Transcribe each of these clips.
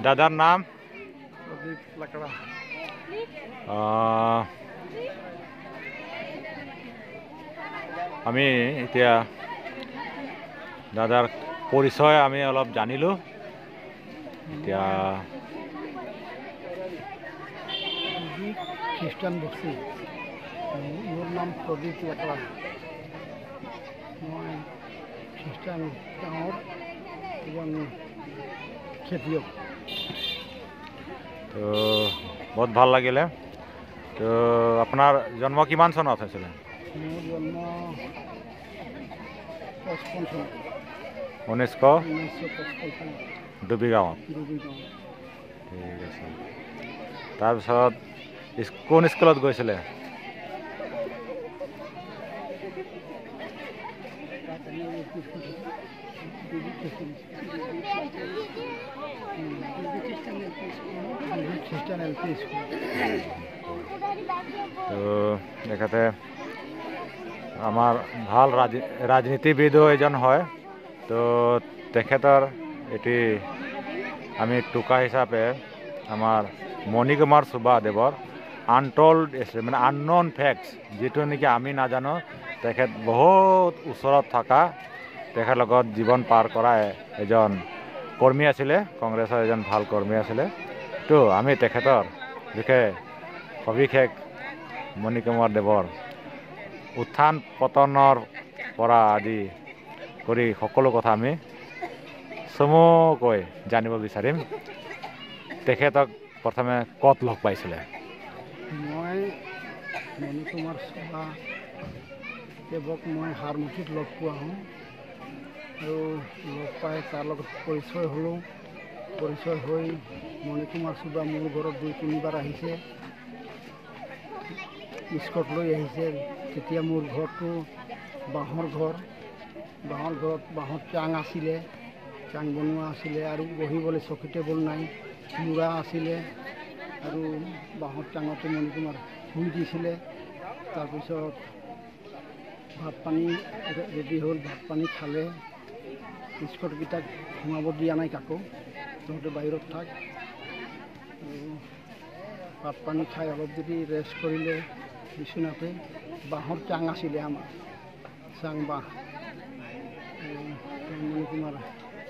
দাদাৰ নাম প্ৰদীপ লাকড়া। আমি এতিয়া দাদাৰ পৰিচয় আমি অলপ জানিলোঁ। এতিয়া খ্ৰীষ্টান বস্তি, মোৰ নাম প্ৰদীপ লাকড়া। মই খ্ৰীষ্টান গাঁৱৰ এজন খেতিয়ক। তো বহুত ভাল লাগিলে। তো আপোনাৰ জন্ম কিমান চনত হৈছিলে? মোৰ জন্ম 55 চনত। 1955 ডুবিগাঁৱত। ঠিক আছে। তাৰপিছত কোন স্কুলত গৈছিলে? খ্ৰীষ্টান LP স্কুল। তো তেখেতে আমাৰ ভাল ৰাজনীতিবিদো এজন হয়। তো তেখেতৰ এটি আমি টোকা হিচাপে আমাৰ মণিকুমাৰ সুবাদেৱৰ আনটল্ড মানে আননন ফেক্টছ, যিটো নেকি আমি নাজানো, তেখেত বহুত ওচৰত থকা, তেখেতৰ লগত জীৱন পাৰ কৰা এজন কৰ্মী আছিলে, কংগ্ৰেছৰ এজন ভাল কৰ্মী আছিলে। তো আমি তেখেতৰ বিষয়ে সবিশেষ মণিকুমাৰ দেৱৰ উত্থান পতনৰ পৰা আদি কৰি সকলো কথা আমি চমুকৈ জানিব বিচাৰিম। তেখেতক প্ৰথমে ক'ত লগ পাইছিলে? মই মণিকুমাৰ সুবাদেৱক মই হাৰমুঠিত লগ পোৱা হওঁ আৰু লগ পাই তাৰ লগত পৰিচয় হ'লোঁ। পৰিচয় হৈ মণিকুমাৰ সুবা মোৰ ঘৰত 2-3 বাৰ আহিছে, স্কট লৈ আহিছে। তেতিয়া মোৰ ঘৰটো বাঁহৰ ঘৰত বাঁহৰ চাং আছিলে, চাং বনোৱা আছিলে আৰু বহিবলৈ চকী টেবুল নাই, মূৰা আছিলে আৰু বাঁহৰ চাঙতে মণিকুমাৰ শুই দিছিলে। তাৰপিছত ভাত পানী ৰেডি হ'ল, ভাত পানী খালে। স্কটকেইটাক সোমাব দিয়া নাই কাকো, তহঁতে বাহিৰত থাক। আৰু ভাত পানী খাই অলপ যদি ৰেষ্ট কৰিলে বিচনাতে। বাঁহৰ চাং আছিলে আমাৰ, চাং বাঁহ। মণিকুমাৰ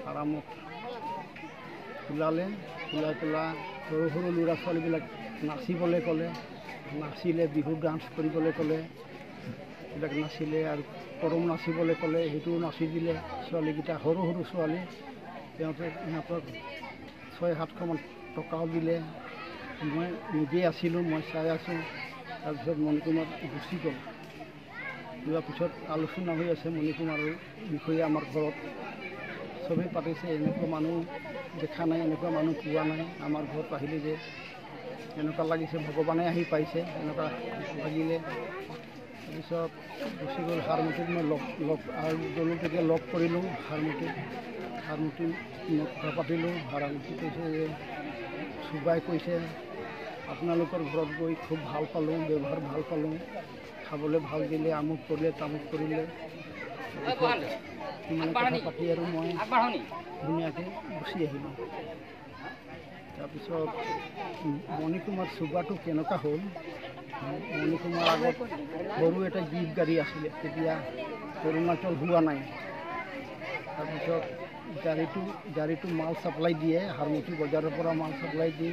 আৰামত ওলাই পেলাই সৰু সৰু ল'ৰা ছোৱালীবিলাক নাচিবলৈ ক'লে, নাচিলে। বিহু ডান্স কৰিবলৈ ক'লে, এইবিলাক নাচিলে। আৰু কৰম নাচিবলৈ ক'লে, সেইটোও নাচি দিলে। ছোৱালীকেইটা সৰু সৰু ছোৱালী, সিহঁতক 600-700 টকাও দিলে। মই নিজেই আছিলোঁ, মই চাই আছোঁ। তাৰপিছত মণিকুমাৰ গুচি গ'ল। যোৱাৰ পিছত আলোচনা হৈ আছে মণিকুমাৰৰ বিষয়ে আমাৰ ঘৰত। চবেই পাতিছে, এনেকুৱা মানুহ দেখা নাই, এনেকুৱা মানুহ পোৱা নাই। আমাৰ ঘৰত আহিলে যে এনেকুৱা লাগিছে ভগৱানে আহি পাইছে, এনেকুৱা লাগিলে। তাৰপিছত গুচি গ'ল। হাৰমুঠিত মই আৰু দলটোকে লগ কৰিলোঁ। হাৰমুঠিত কথা পাতিলোঁ। হাৰমুঠি কৈছে যে সুবাই কৈছে, আপোনালোকৰ ঘৰত গৈ খুব ভাল পালোঁ, ব্যৱহাৰ ভাল পালোঁ, খাবলৈ ভাল দিলে, আমুক কৰিলে তামুক কৰিলে। ইমান কথা পাতি আৰু মই ধুনীয়াকৈ গুচি আহিলোঁ। তাৰপিছত মণিকুমাৰ সুবাটো কেনেকুৱা হ'ল, মণিকুমাৰ আগত সৰু এটা জীপ গাড়ী আছিলে, তেতিয়া অৰুণাচল হোৱা নাই। তাৰপিছত গাড়ীটো মাল ছাপ্লাই দিয়ে, হাৰমুঠি বজাৰৰ পৰা মাল ছাপ্লাই দি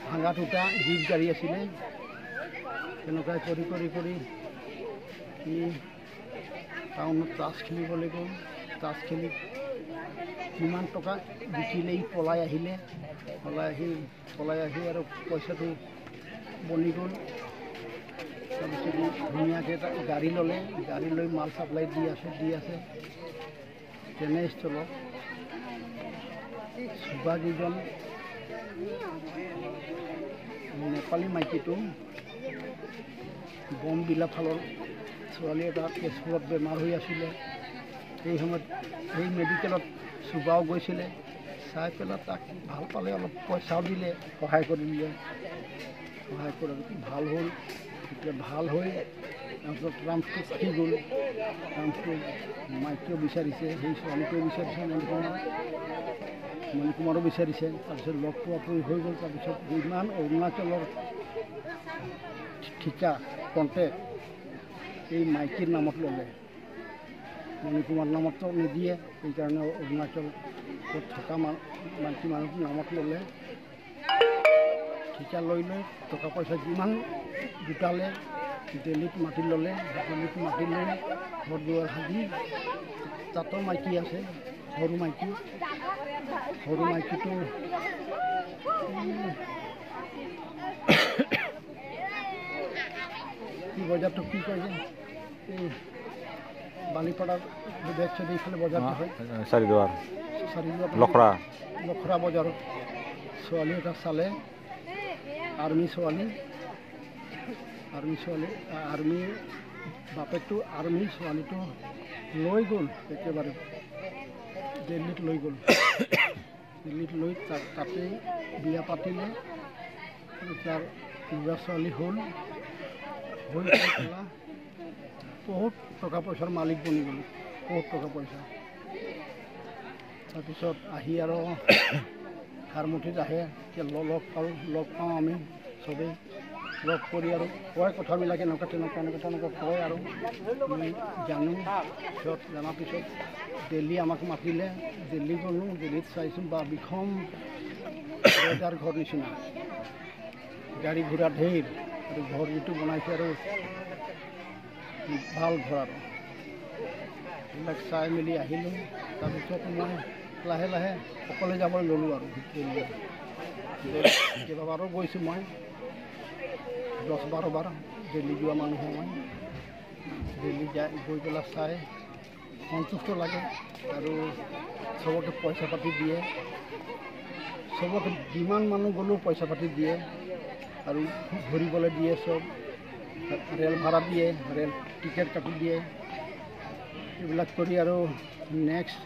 ভাঙাত উঠা জীপ গাড়ী আছিলে। তেনেকুৱাই কৰি টাউনত তাছ খেলিবলৈ গ'ল। তাছ খেলি কিমান টকা জিকিলেই পলাই আহিলে। পলাই আহি আৰু পইচাটো বনি গ'ল। তাৰপিছত ধুনীয়াকৈ এটা গাড়ী ল'লে, গাড়ী লৈ মাল ছাপ্লাই দি আছে। তেনেস্থলত সুবাকেইজন নেপালী মাইকীটো বমবিলা ফালৰ ছোৱালী এটা তেজপুৰত বেমাৰ হৈ আছিলে। সেই সময়ত সেই মেডিকেলত সুবাও গৈছিলে। চাই পেলাই তাক ভাল পালে, অলপ পইচাও দিলে, সহায় কৰি দিলে। সহায় কৰি ভাল হ'ল। এতিয়া ভাল হৈ তাৰপিছত ট্ৰাম্পটো কাটি গ'ল। ট্ৰাম্পটো মাইকীও বিচাৰিছে, সেই ছোৱালীটোও বিচাৰিছে। মণিকুমাৰো বিচাৰিছে, তাৰপিছত লগ পোৱা পুৰি হৈ গ'ল। তাৰপিছত যিমান অৰুণাচলৰ ঠিকা কণ্টেক্ট এই মাইকীৰ নামত ল'লে, মণিকুমাৰ নামতো নিদিয়ে, সেইকাৰণে অৰুণাচলত থকা মাইকী মানুহৰ নামত ল'লে। ঠিকা লৈ টকা পইচা যিমান গোটালে দিল্লীত মাটি ল'লে, দিল্লীত মাটি লৈ ঘৰ দুৱাৰ সাজি, তাতো মাইকী আছে, সৰু মাইকীটো কি বজাৰটো কি কয় যে এই বালিপাড়াৰ বেগ চাইডে এইফালে বজাৰটো হয়, চাৰিদুৱাৰ চাৰিদুৱাৰ লখৰা বজাৰত ছোৱালী এটা চালে, আৰ্মি ছোৱালী, আৰ্মি বাপেকটো আৰ্মি, ছোৱালীটো লৈ গ'ল, একেবাৰে দিল্লীত লৈ গ'ল। দিল্লীত লৈ তাতে বিয়া পাতিলে, তাৰ ল'ৰা ছোৱালী হ'ল, হৈ পেলাই বহুত টকা পইচাৰ মালিক বনি গ'ল, বহুত টকা পইচা। তাৰপিছত আহি আৰু হাৰমুঠিত আহে, লগ পাওঁ আমি চবেই, লগ কৰি আৰু কয় কথাবিলাক এনেকুৱা তেনেকুৱা কয় আৰু আমি জানো। পিছত জনাৰ পিছত দিল্লী আমাক মাতিলে, দিল্লী গ'লোঁ, দিল্লীত চাইছোঁ বা বিষম ৰজাৰ ঘৰ নিচিনা, গাড়ী ঘোঁৰা ঢেৰ, আৰু ঘৰ যিটো বনাইছে আৰু ভাল ঘৰ আৰু এইবিলাক চাই মেলি আহিলোঁ। তাৰপিছত মই লাহে লাহে অকলে যাবলৈ ল'লোঁ আৰু কেইবাবাৰো গৈছোঁ মই, 10-12 বাৰ দিল্লী যোৱা মানুহ মই। দিল্লী গৈ পেলাই চাই সন্তুষ্ট লাগে, আৰু চবকে পইচা পাতি দিয়ে, চবকে যিমান মানুহ গ'লেও পইচা পাতি দিয়ে, আৰু ঘূৰিবলৈ দিয়ে, চব ৰেল ভাড়া দিয়ে, ৰেল টিকেট কাটি দিয়ে, এইবিলাক কৰি আৰু নেক্সট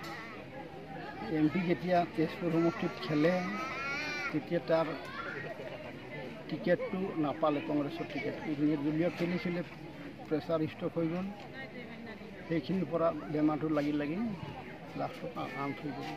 MP যেতিয়া তেজপুৰ সমষ্টিত খেলে, তেতিয়া তাৰ টিকেটটো নাপালে, কংগ্ৰেছৰ টিকেট। নিৰ্দলীয় খেলিছিলে, প্ৰেছাৰ ষ্ট্ৰক হৈ গ'ল, সেইখিনিৰ পৰা বেমাৰটো লাগি লাষ্টত আউট হৈ গ'ল।